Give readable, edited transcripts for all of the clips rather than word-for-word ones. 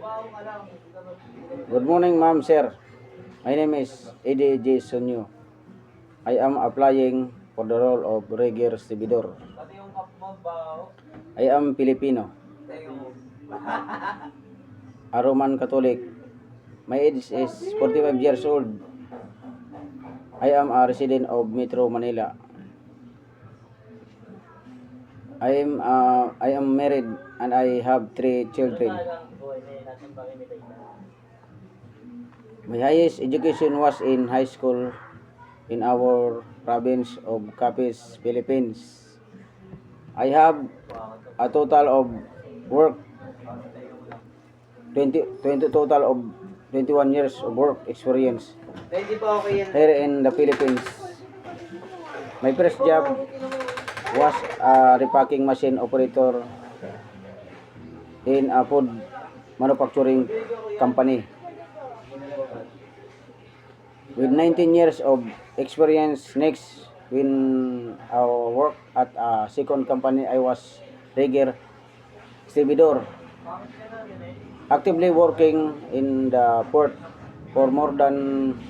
Good morning, ma'am, sir. My name is Eddie J. Sunyo. I am applying for the role of rigger stibidor. I am Filipino, a Roman Catholic. My age is 45 years old. I am a resident of Metro Manila. I am married and I have 3 children. My highest education was in high school in our province of Capiz, Philippines. I have a total of work 20 total of 21 years of work experience here in the Philippines. My first job was a repacking machine operator in a food manufacturing company. With 19 years of experience, next when I worked at a second company, I was rigger stevedore, actively working in the port for more than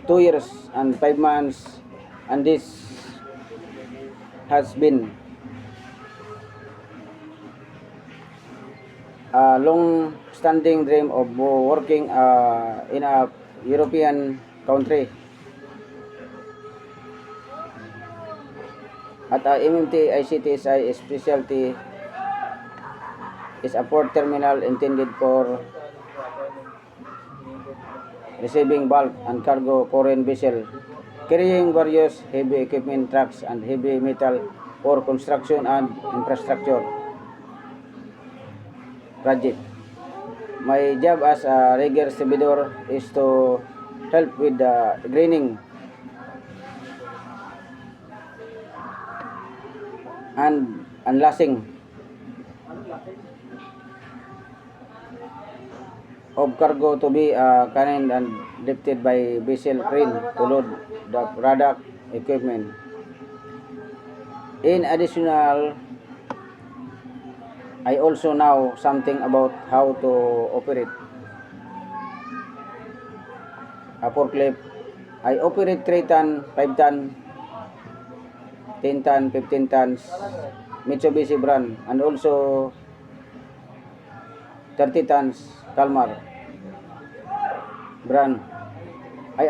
2 years and 5 months, and this has been a long-standing dream of working in a European country. At MMT ICTSI specialty is a port terminal intended for receiving bulk and cargo foreign vessel, carrying various heavy equipment, trucks, and heavy metal for construction and infrastructure project. My job as a rigger stevedore is to help with the greening and unlasting of cargo to be canned and lifted by vessel crane to load the product equipment. In additional, I also know something about how to operate a forklift. I operate 3 ton, 5 ton, 10 ton, 15 tons Mitsubishi brand, and also 30 tons Kalmar brand. I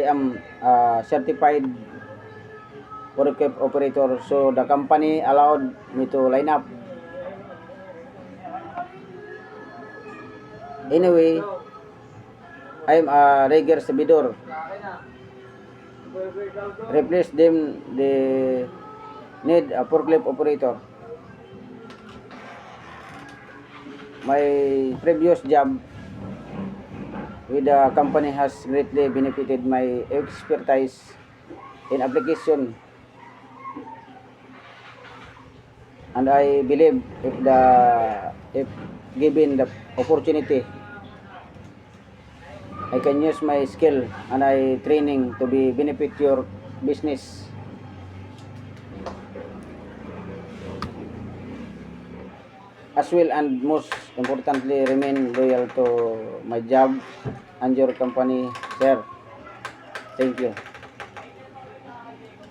am certified forklift operator, so the company allowed me to line up. Anyway, I am a rigger stevedore. Replace them, they need a forklift operator. My previous job with the company has greatly benefited my expertise in application, and I believe if given the opportunity, I can use my skill and I training to be benefit your business. As well, and most importantly, remain loyal to my job and your company, sir. Thank you.